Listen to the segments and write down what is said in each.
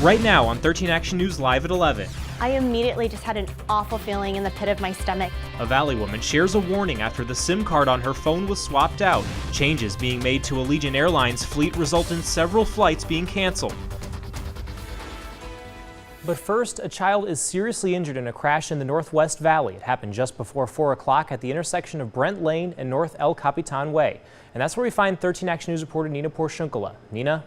Right now on 13 Action News Live at 11. I immediately just had an awful feeling in the pit of my stomach. A Valley woman shares a warning after the SIM card on her phone was swapped out. Changes being made to Allegiant Airlines fleet result in several flights being canceled. But first, a child is seriously injured in a crash in the Northwest Valley. It happened just before 4 o'clock at the intersection of Brent Lane and North El Capitan Way. And that's where we find 13 Action News reporter Nina Porciuncula. Nina?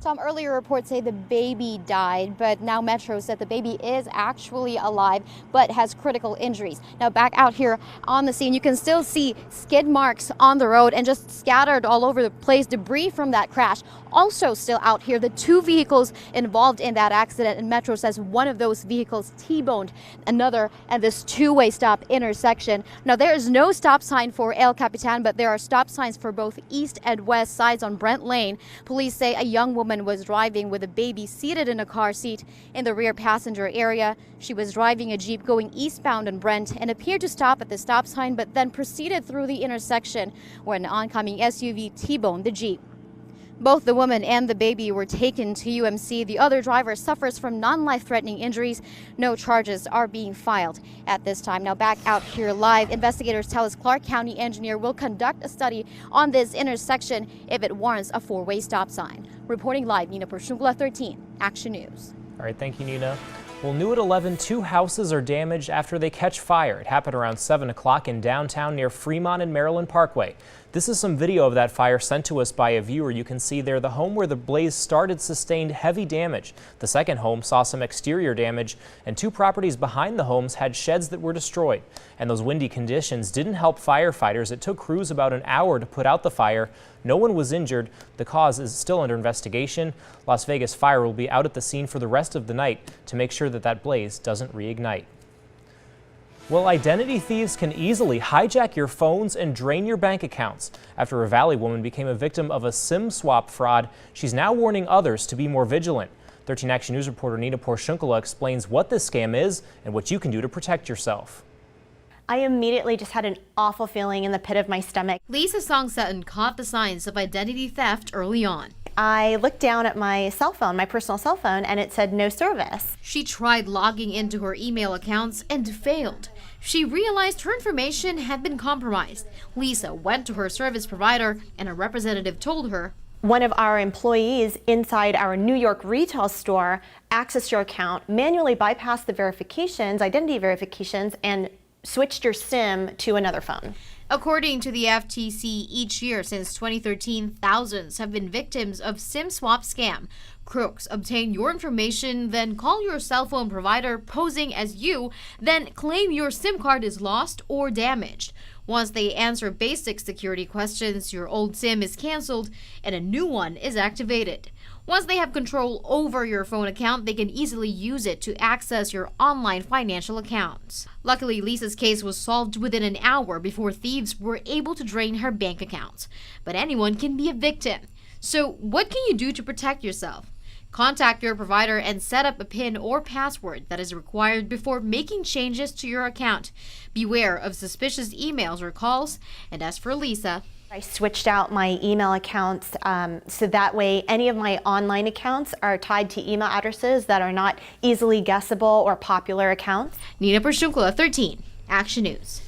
Tom, earlier reports say the baby died, but now Metro said the baby is actually alive but has critical injuries. Now back out here on the scene, you can still see skid marks on the road and just scattered all over the place debris from that crash. Also still out here, the two vehicles involved in that accident, and Metro says one of those vehicles T-boned another at this two-way stop intersection. Now there is no stop sign for El Capitan, but there are stop signs for both east and west sides on Brent Lane. Police say a young woman was driving with a baby seated in a car seat in the rear passenger area. She was driving a Jeep going eastbound on Brent and appeared to stop at the stop sign, but then proceeded through the intersection where an oncoming SUV T-boned the Jeep. Both the woman and the baby were taken to UMC. The other driver suffers from non-life-threatening injuries. No charges are being filed at this time. Now back out here live, investigators tell us Clark County engineer will conduct a study on this intersection if it warrants a four-way stop sign. Reporting live, Nina Porciuncula, 13 Action News. All right, thank you, Nina. Well, new at 11, 2 houses are damaged after they catch fire. It happened around 7 o'clock in downtown near Fremont and Maryland Parkway. This is some video of that fire sent to us by a viewer. You can see there the home where the blaze started sustained heavy damage. The second home saw some exterior damage, and 2 properties behind the homes had sheds that were destroyed. And those windy conditions didn't help firefighters. It took crews about an hour to put out the fire. No one was injured. The cause is still under investigation. Las Vegas Fire will be out at the scene for the rest of the night to make sure that that blaze doesn't reignite. Well, identity thieves can easily hijack your phones and drain your bank accounts. After a Valley woman became a victim of a SIM swap fraud, she's now warning others to be more vigilant. 13 Action News reporter Nina Porciuncula explains what this scam is and what you can do to protect yourself. I immediately just had an awful feeling in the pit of my stomach. Lisa Song Sutton caught the signs of identity theft early on. I looked down at my cell phone, my personal cell phone, and it said no service. She tried logging into her email accounts and failed. She realized her information had been compromised. Lisa went to her service provider and a representative told her, one of our employees inside our New York retail store accessed your account, manually bypassed the verifications, identity verifications, and switched your SIM to another phone. According to the FTC, each year since 2013, thousands have been victims of SIM swap scam. Crooks obtain your information, then call your cell phone provider posing as you, then claim your SIM card is lost or damaged. Once they answer basic security questions, your old SIM is canceled and a new one is activated. Once they have control over your phone account, they can easily use it to access your online financial accounts. Luckily, Lisa's case was solved within an hour before thieves were able to drain her bank accounts. But anyone can be a victim. So what can you do to protect yourself? Contact your provider and set up a PIN or password that is required before making changes to your account. Beware of suspicious emails or calls. And as for Lisa, I switched out my email accounts so that way any of my online accounts are tied to email addresses that are not easily guessable or popular accounts. Nina Porciuncula, 13 Action News.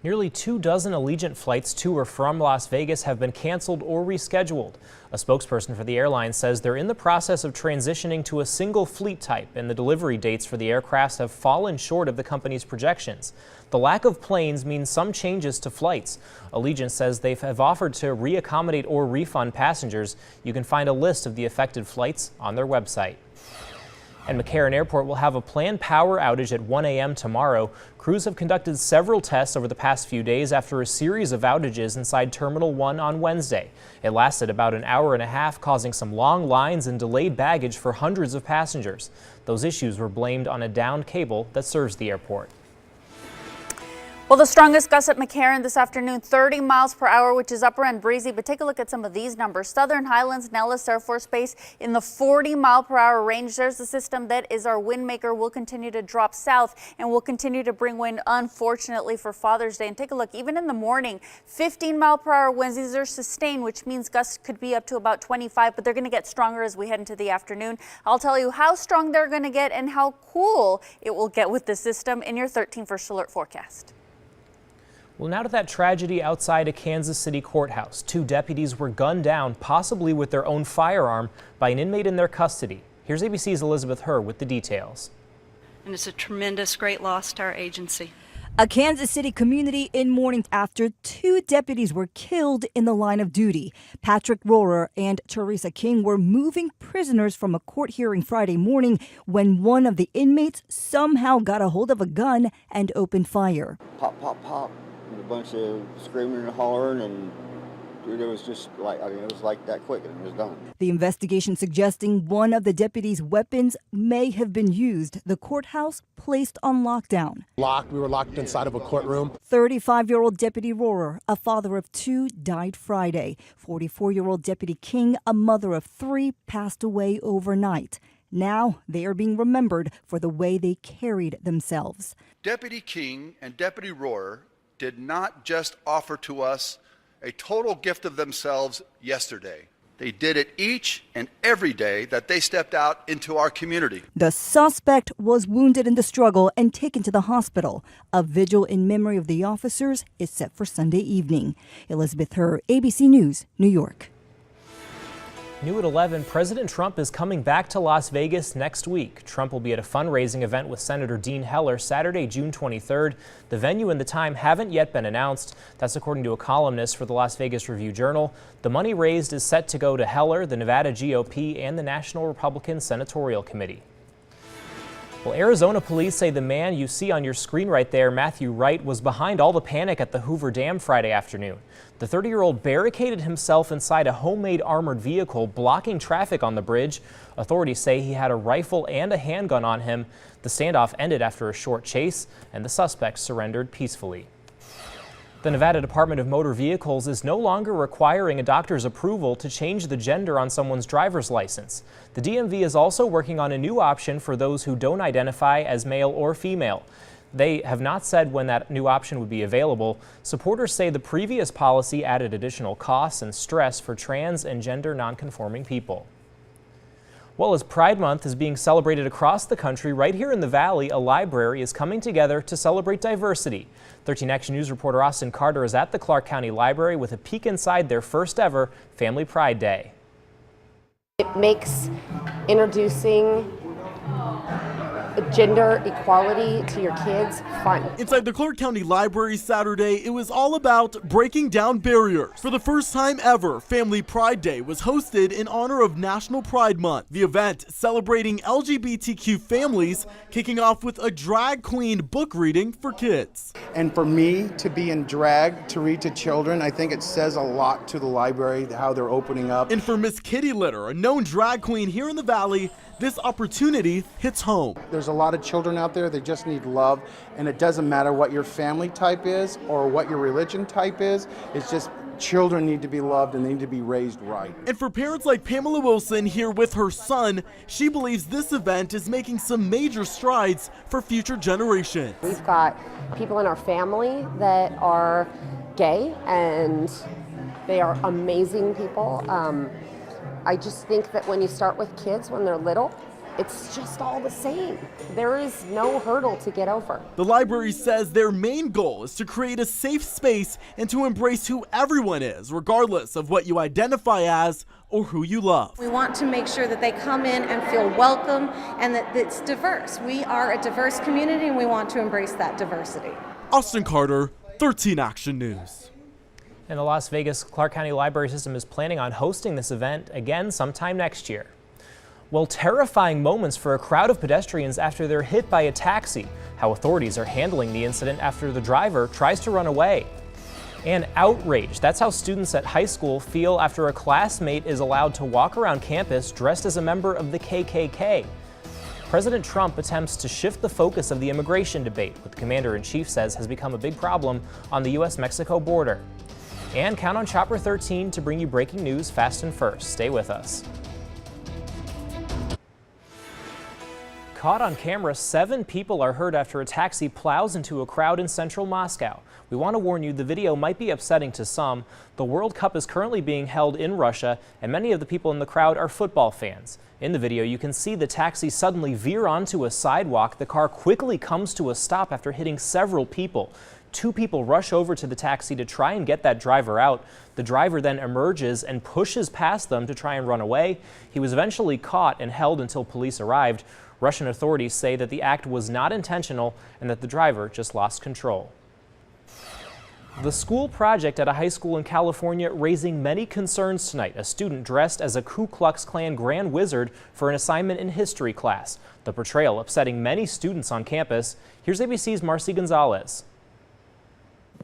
Nearly 24 Allegiant flights to or from Las Vegas have been canceled or rescheduled. A spokesperson for the airline says they're in the process of transitioning to a single fleet type, and the delivery dates for the aircrafts have fallen short of the company's projections. The lack of planes means some changes to flights. Allegiant says they have offered to reaccommodate or refund passengers. You can find a list of the affected flights on their website. And McCarran Airport will have a planned power outage at 1 a.m. tomorrow. Crews have conducted several tests over the past few days after a series of outages inside Terminal 1 on Wednesday. It lasted about an hour and a half, causing some long lines and delayed baggage for hundreds of passengers. Those issues were blamed on a downed cable that serves the airport. Well, the strongest gust at McCarran this afternoon, 30 miles per hour, which is upper end breezy. But take a look at some of these numbers. Southern Highlands, Nellis Air Force Base in the 40 mile per hour range. There's the system that is our wind maker. Will continue to drop south and will continue to bring wind, unfortunately, for Father's Day. And take a look, even in the morning, 15 mile per hour winds. These are sustained, which means gusts could be up to about 25, but they're going to get stronger as we head into the afternoon. I'll tell you how strong they're going to get and how cool it will get with the system in your 13 First Alert forecast. Well, now to that tragedy outside a Kansas City courthouse. 2 deputies were gunned down, possibly with their own firearm, by an inmate in their custody. Here's ABC's Elizabeth Herr with the details. And it's a tremendous, great loss to our agency. A Kansas City community in mourning after 2 deputies were killed in the line of duty. Patrick Rohrer and Teresa King were moving prisoners from a court hearing Friday morning when one of the inmates somehow got a hold of a gun and opened fire. Pop, pop, pop. And a bunch of screaming and hollering, and dude, it was just like, it was like that quick, and it was done. The investigation suggesting one of the deputies' weapons may have been used. The courthouse placed on lockdown. We were locked inside of a courtroom. 35-year-old Deputy Rohrer, a father of 2, died Friday. 44-year-old Deputy King, a mother of 3, passed away overnight. Now they are being remembered for the way they carried themselves. Deputy King and Deputy Rohrer did not just offer to us a total gift of themselves yesterday. They did it each and every day that they stepped out into our community. The suspect was wounded in the struggle and taken to the hospital. A vigil in memory of the officers is set for Sunday evening. Elizabeth Herr, ABC News, New York. New at 11, President Trump is coming back to Las Vegas next week. Trump will be at a fundraising event with Senator Dean Heller Saturday, June 23rd. The venue and the time haven't yet been announced. That's according to a columnist for the Las Vegas Review-Journal. The money raised is set to go to Heller, the Nevada GOP, and the National Republican Senatorial Committee. Well, Arizona police say the man you see on your screen right there, Matthew Wright, was behind all the panic at the Hoover Dam Friday afternoon. The 30-year-old barricaded himself inside a homemade armored vehicle, blocking traffic on the bridge. Authorities say he had a rifle and a handgun on him. The standoff ended after a short chase, and the suspect surrendered peacefully. The Nevada Department of Motor Vehicles is no longer requiring a doctor's approval to change the gender on someone's driver's license. The DMV is also working on a new option for those who don't identify as male or female. They have not said when that new option would be available. Supporters say the previous policy added additional costs and stress for trans and gender nonconforming people. Well, as Pride Month is being celebrated across the country, right here in the Valley, a library is coming together to celebrate diversity. 13 Action News reporter Austin Carter is at the Clark County Library with a peek inside their first ever Family Pride Day. It makes introducing gender equality to your kids fun. Inside the Clark County Library Saturday, it was all about breaking down barriers. For the first time ever, Family Pride Day was hosted in honor of National Pride Month. The event celebrating LGBTQ families, kicking off with a drag queen book reading for kids. And for me to be in drag to read to children, I think it says a lot to the library, how they're opening up. And for Miss Kitty Litter, a known drag queen here in the Valley, this opportunity hits home. There's a lot of children out there, they just need love, and it doesn't matter what your family type is or what your religion type is, it's just children need to be loved and they need to be raised right. And for parents like Pamela Wilson here with her son, she believes this event is making some major strides for future generations. We've got people in our family that are gay and they are amazing people. I just think that when you start with kids when they're little, it's just all the same. There is no hurdle to get over. The library says their main goal is to create a safe space and to embrace who everyone is, regardless of what you identify as or who you love. We want to make sure that they come in and feel welcome and that it's diverse. We are a diverse community and we want to embrace that diversity. Austin Carter, 13 Action News. And the Las Vegas Clark County Library System is planning on hosting this event again sometime next year. Well, terrifying moments for a crowd of pedestrians after they're hit by a taxi. How authorities are handling the incident after the driver tries to run away. And outrage. That's how students at high school feel after a classmate is allowed to walk around campus dressed as a member of the KKK. President Trump attempts to shift the focus of the immigration debate, what the commander-in-chief says has become a big problem on the U.S.-Mexico border. And count on Chopper 13 to bring you breaking news fast and first. Stay with us. Caught on camera, 7 people are hurt after a taxi plows into a crowd in central Moscow. We want to warn you, the video might be upsetting to some. The World Cup is currently being held in Russia, and many of the people in the crowd are football fans. In the video, you can see the taxi suddenly veer onto a sidewalk. The car quickly comes to a stop after hitting several people. 2 people rush over to the taxi to try and get that driver out. The driver then emerges and pushes past them to try and run away. He was eventually caught and held until police arrived. Russian authorities say that the act was not intentional and that the driver just lost control. The school project at a high school in California raising many concerns tonight. A student dressed as a Ku Klux Klan Grand Wizard for an assignment in history class. The portrayal upsetting many students on campus. Here's ABC's Marcy Gonzalez.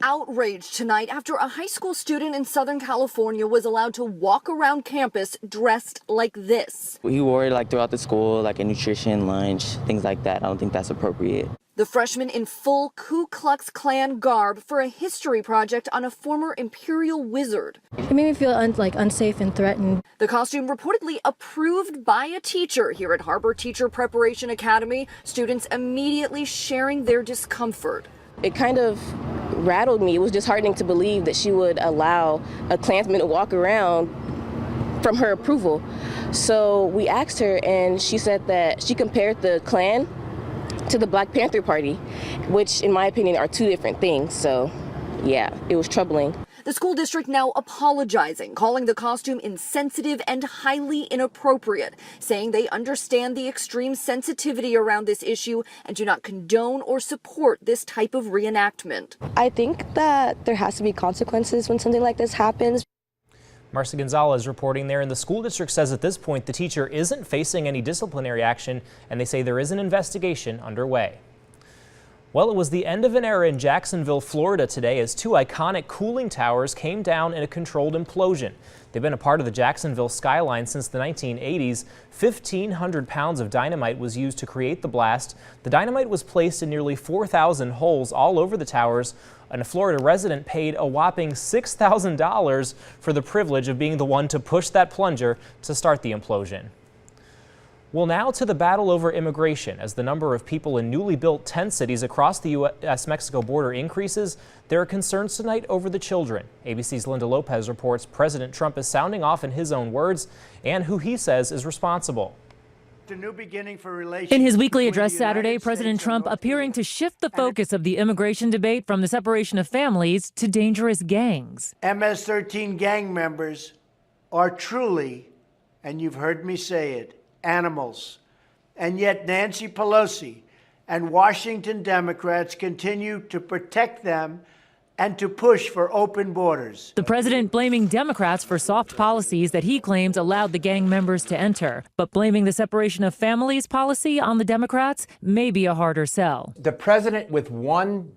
Outrage tonight after a high school student in Southern California was allowed to walk around campus dressed like this. He wore it like throughout the school, like a nutrition, lunch, things like that. I don't think that's appropriate. The freshman in full Ku Klux Klan garb for a history project on a former imperial wizard. It made me feel unsafe and threatened. The costume reportedly approved by a teacher here at Harbor Teacher Preparation Academy. Students immediately sharing their discomfort. It kind of rattled me. It was disheartening to believe that she would allow a Klansman to walk around from her approval. So we asked her, and she said that she compared the Klan to the Black Panther Party, which in my opinion are 2 different things. So yeah, it was troubling. The school district now apologizing, calling the costume insensitive and highly inappropriate, saying they understand the extreme sensitivity around this issue and do not condone or support this type of reenactment. I think that there has to be consequences when something like this happens. Marcy Gonzalez reporting there, and the school district says at this point the teacher isn't facing any disciplinary action, and they say there is an investigation underway. Well, it was the end of an era in Jacksonville, Florida today as 2 iconic cooling towers came down in a controlled implosion. They've been a part of the Jacksonville skyline since the 1980s. 1,500 pounds of dynamite was used to create the blast. The dynamite was placed in nearly 4,000 holes all over the towers, and a Florida resident paid a whopping $6,000 for the privilege of being the one to push that plunger to start the implosion. Well, now to the battle over immigration. As the number of people in newly built tent cities across the U.S.-Mexico border increases, there are concerns tonight over the children. ABC's Linda Lopez reports President Trump is sounding off in his own words and who he says is responsible. In his weekly address Saturday, President Trump appearing to shift the focus of the immigration debate from the separation of families to dangerous gangs. MS-13 gang members are truly, and you've heard me say it, animals. And yet Nancy Pelosi and Washington Democrats continue to protect them and to push for open borders. The president blaming Democrats for soft policies that he claims allowed the gang members to enter, but blaming the separation of families policy on the Democrats may be a harder sell. The president, with one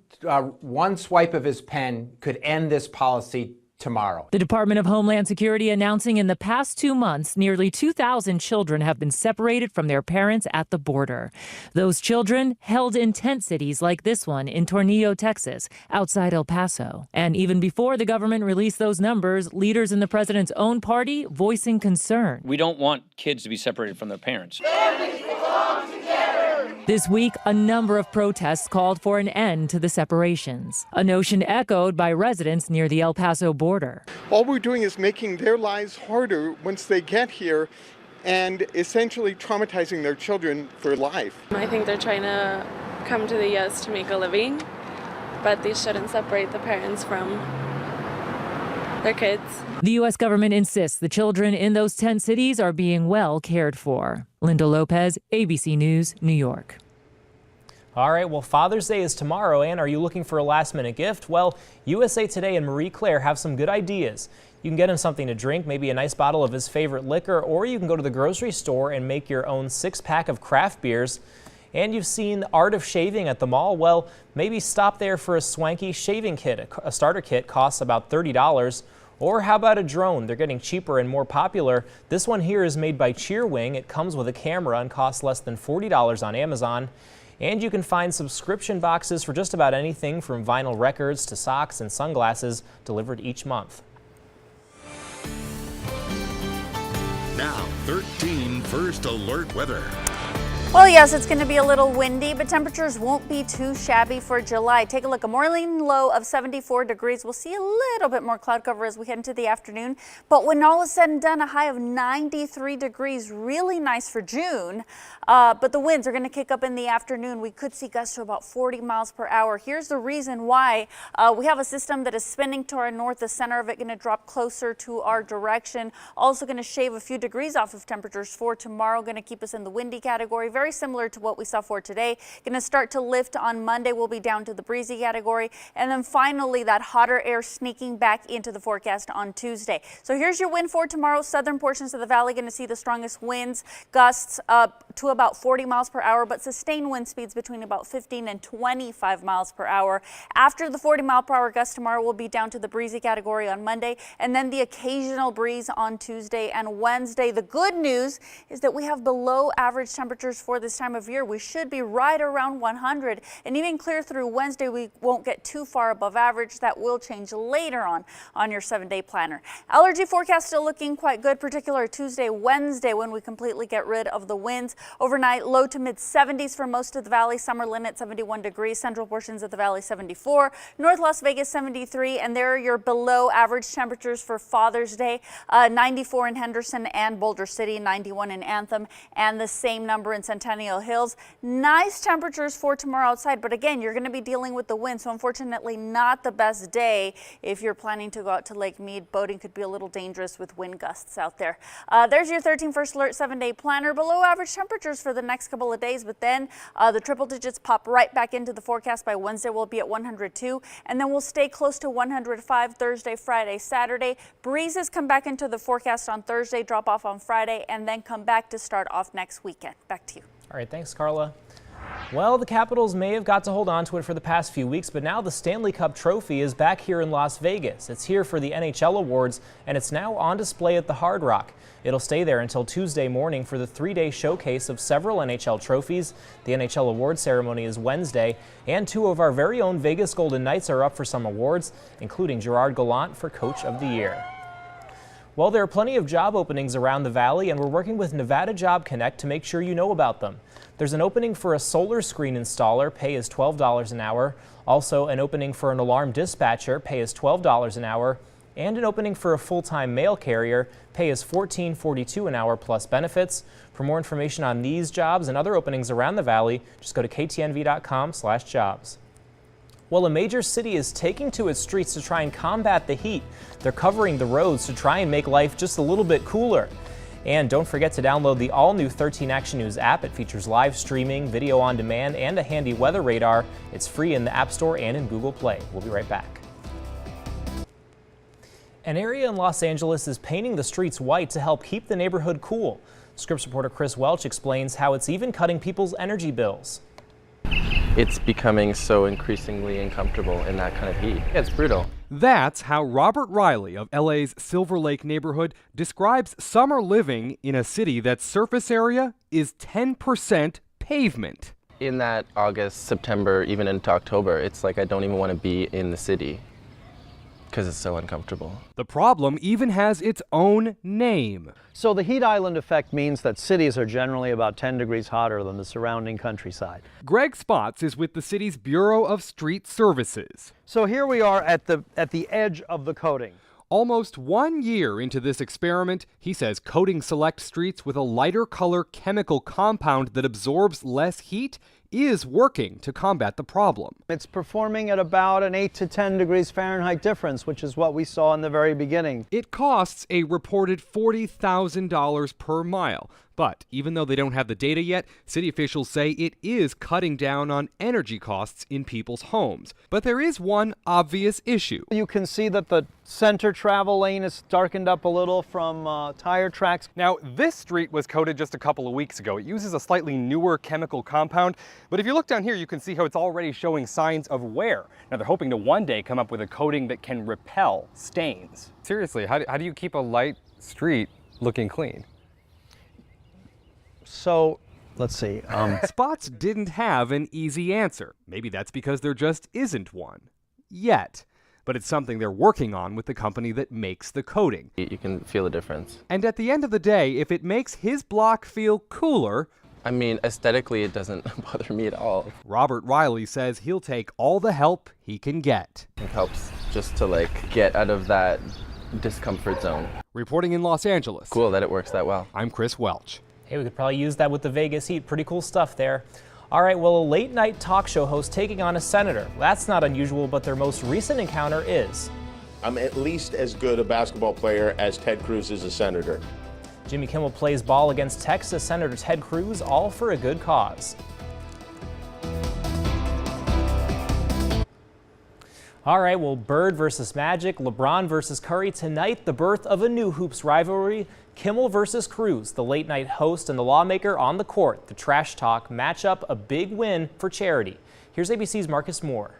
swipe of his pen, could end this policy tomorrow. The Department of Homeland Security announcing in the past 2 months, nearly 2,000 children have been separated from their parents at the border. Those children held in tent cities like this one in Tornillo, Texas, outside El Paso. And even before the government released those numbers, leaders in the president's own party voicing concern. We don't want kids to be separated from their parents. This week, a number of protests called for an end to the separations, a notion echoed by residents near the El Paso border. All we're doing is making their lives harder once they get here and essentially traumatizing their children for life. I think they're trying to come to the U.S. to make a living, but they shouldn't separate the parents from their kids. The U.S. government insists the children in those tent cities are being well cared for. Linda Lopez, ABC News, New York. All right, well, Father's Day is tomorrow, and are you looking for a last-minute gift? Well, USA Today and Marie Claire have some good ideas. You can get him something to drink, maybe a nice bottle of his favorite liquor, or you can go to the grocery store and make your own 6-pack of craft beers. And you've seen the Art of Shaving at the mall? Well, maybe stop there for a swanky shaving kit. A starter kit costs about $30. Or how about a drone? They're getting cheaper and more popular. This one here is made by Cheerwing. It comes with a camera and costs less than $40 on Amazon. And you can find subscription boxes for just about anything from vinyl records to socks and sunglasses delivered each month. Now, 13 First Alert weather. Well, yes, it's going to be a little windy, but temperatures won't be too shabby for July. Take a look. A morning low of 74 degrees. We'll see a little bit more cloud cover as we head into the afternoon. But when all is said and done, a high of 93 degrees. Really nice for June. But the winds are going to kick up in the afternoon. We could see gusts to about 40 miles per hour. Here's the reason why. We have a system that is spinning to our north. The center of it going to drop closer to our direction. Also going to shave a few degrees off of temperatures for tomorrow. Going to keep us in the windy category. Very similar to what we saw for today. Going to start to lift on Monday. We'll be down to the breezy category. And then finally that hotter air sneaking back into the forecast on Tuesday. So here's your wind for tomorrow. Southern portions of the valley going to see the strongest winds, gusts up to about 40 miles per hour, but sustained wind speeds between about 15 and 25 miles per hour. After the 40 mile per hour gust tomorrow, we'll be down to the breezy category on Monday, and then the occasional breeze on Tuesday and Wednesday. The good news is that we have below average temperatures for this time of year. We should be right around 100, and even clear through Wednesday, we won't get too far above average. That will change later on your 7-day planner. Allergy forecast still looking quite good, particularly Tuesday, Wednesday, when we completely get rid of the winds. Overnight, low to mid 70s for most of the valley. Summerlin at 71 degrees. Central portions of the valley 74. North Las Vegas 73. And there are your below average temperatures for Father's Day. 94 in Henderson and Boulder City. 91 in Anthem. And the same number in Centennial Hills. Nice temperatures for tomorrow outside. But again, you're going to be dealing with the wind. So unfortunately, not the best day if you're planning to go out to Lake Mead. Boating could be a little dangerous with wind gusts out there. There's your 13 First Alert 7-day planner. Below average temperatures for the next couple of days, but then the triple digits pop right back into the forecast. By Wednesday, we'll be at 102, and then we'll stay close to 105 Thursday, Friday, Saturday. Breezes come back into the forecast on Thursday, drop off on Friday, and then come back to start off next weekend. Back to you. All right, thanks, Carla. Well, the Capitals may have got to hold on to it for the past few weeks, but now the Stanley Cup trophy is back here in Las Vegas. It's here for the NHL awards, and it's now on display at the Hard Rock. It'll stay there until Tuesday morning for the 3-day showcase of several NHL trophies. The NHL award ceremony is Wednesday, and 2 of our very own Vegas Golden Knights are up for some awards, including Gerard Gallant for Coach of the Year. Well, there are plenty of job openings around the valley, and we're working with Nevada Job Connect to make sure you know about them. There's an opening for a solar screen installer, pay is $12 an hour. Also, an opening for an alarm dispatcher, pay is $12 an hour. And an opening for a full-time mail carrier, pay is $14.42 an hour plus benefits. For more information on these jobs and other openings around the valley, just go to ktnv.com/jobs. Well, a major city is taking to its streets to try and combat the heat. They're covering the roads to try and make life just a little bit cooler. And don't forget to download the all-new 13 Action News app. It features live streaming, video on demand, and a handy weather radar. It's free in the App Store and in Google Play. We'll be right back. An area in Los Angeles is painting the streets white to help keep the neighborhood cool. Scripps reporter Chris Welch explains how it's even cutting people's energy bills. It's becoming so increasingly uncomfortable in that kind of heat. It's brutal. That's how Robert Riley of LA's Silver Lake neighborhood describes summer living in a city that's surface area is 10% pavement. In that August, September, even into October, it's like I don't even want to be in the city because it's so uncomfortable. The problem even has its own name. So the heat island effect means that cities are generally about 10 degrees hotter than the surrounding countryside. Greg Spots is with the city's Bureau of Street Services. So here we are at the edge of the coating. Almost 1 year into this experiment, he says coating select streets with a lighter color chemical compound that absorbs less heat is working to combat the problem. It's performing at about an 8 to 10 degrees Fahrenheit difference, which is what we saw in the very beginning. It costs a reported $40,000 per mile. But even though they don't have the data yet, city officials say it is cutting down on energy costs in people's homes. But there is one obvious issue. You can see that the center travel lane is darkened up a little from tire tracks. Now, this street was coated just a couple of weeks ago. It uses a slightly newer chemical compound, but if you look down here, you can see how it's already showing signs of wear. Now, they're hoping to one day come up with a coating that can repel stains. Seriously, how do you keep a light street looking clean? So, let's see. Spots didn't have an easy answer. Maybe that's because there just isn't one. Yet. But it's something they're working on with the company that makes the coating. You can feel the difference. And at the end of the day, if it makes his block feel cooler, I mean, aesthetically, it doesn't bother me at all. Robert Riley says he'll take all the help he can get. It helps just to get out of that discomfort zone. Reporting in Los Angeles. Cool that it works that well. I'm Chris Welch. Hey, we could probably use that with the Vegas heat. Pretty cool stuff there. All right, well, a late night talk show host taking on a senator. That's not unusual, but their most recent encounter is. I'm at least as good a basketball player as Ted Cruz is a senator. Jimmy Kimmel plays ball against Texas Senator Ted Cruz, all for a good cause. All right, well, Bird versus Magic, LeBron versus Curry. Tonight, the birth of a new hoops rivalry, Kimmel versus Cruz. The late night host and the lawmaker on the court. The trash talk matchup, a big win for charity. Here's ABC's Marcus Moore.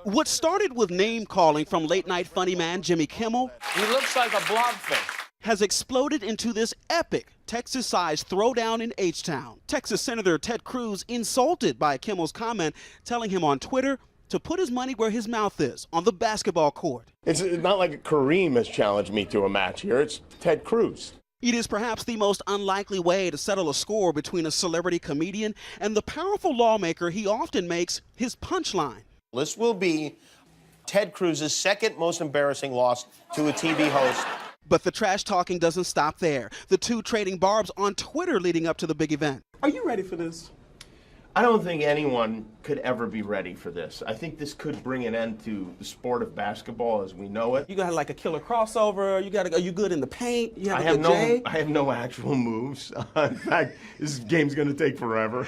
What started with name calling from late night funny man Jimmy Kimmel, he looks like a blobfish, has exploded into this epic Texas-sized throwdown in H-Town. Texas Senator Ted Cruz insulted by Kimmel's comment, telling him on Twitter to put his money where his mouth is, on the basketball court. It's not like Kareem has challenged me to a match here. It's Ted Cruz. It is perhaps the most unlikely way to settle a score between a celebrity comedian and the powerful lawmaker he often makes his punchline. This will be Ted Cruz's second most embarrassing loss to a TV host. But the trash talking doesn't stop there. The two trading barbs on Twitter leading up to the big event. Are you ready for this? I don't think anyone could ever be ready for this. I think this could bring an end to the sport of basketball as we know it. You got like a killer crossover. Are you good in the paint? You have I have no actual moves. In fact, this game's going to take forever.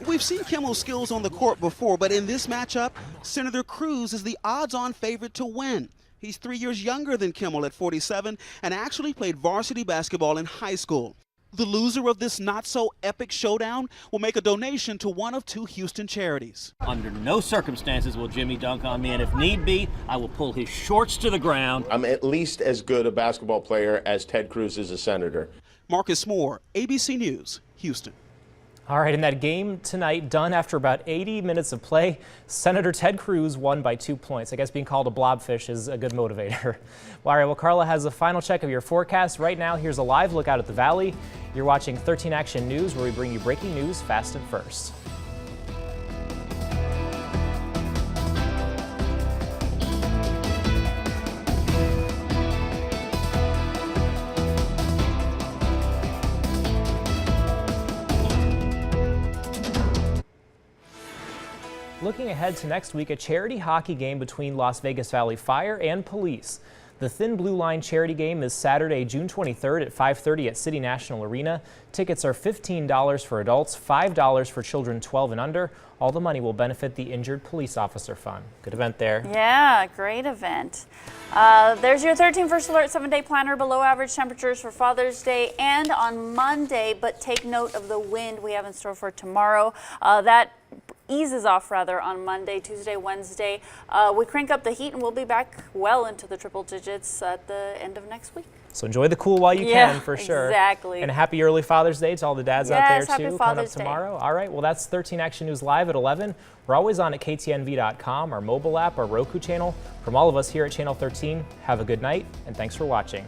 We've seen Kimmel's skills on the court before, but in this matchup, Senator Cruz is the odds-on favorite to win. He's 3 years younger than Kimmel at 47 and actually played varsity basketball in high school. The loser of this not-so-epic showdown will make a donation to one of two Houston charities. Under no circumstances will Jimmy dunk on me, and if need be, I will pull his shorts to the ground. I'm at least as good a basketball player as Ted Cruz is a senator. Marcus Moore, ABC News, Houston. All right, in that game tonight, done after about 80 minutes of play, Senator Ted Cruz won by 2 points. I guess being called a blobfish is a good motivator. All right, well, Carla has a final check of your forecast. Right now, here's a live look out at the valley. You're watching 13 Action News, where we bring you breaking news fast and first. Looking ahead to next week, a charity hockey game between Las Vegas Valley Fire and Police. The Thin Blue Line charity game is Saturday, June 23rd at 5:30 at City National Arena. Tickets are $15 for adults, $5 for children 12 and under. All the money will benefit the Injured Police Officer Fund. Good event there. Yeah, great event. There's your 13 First Alert 7-day planner. Below average temperatures for Father's Day and on Monday, but take note of the wind we have in store for tomorrow. That eases off rather on Monday, Tuesday, Wednesday. We crank up the heat and we'll be back well into the triple digits at the end of next week. So enjoy the cool while you can, for sure. Exactly. And happy early Father's Day to all the dads out there, happy too, Father's coming up Day. tomorrow. All right, well, that's 13 Action News Live at 11. We're always on at KTNV.com, our mobile app, our Roku channel. From all of us here at Channel 13, have a good night, and thanks for watching.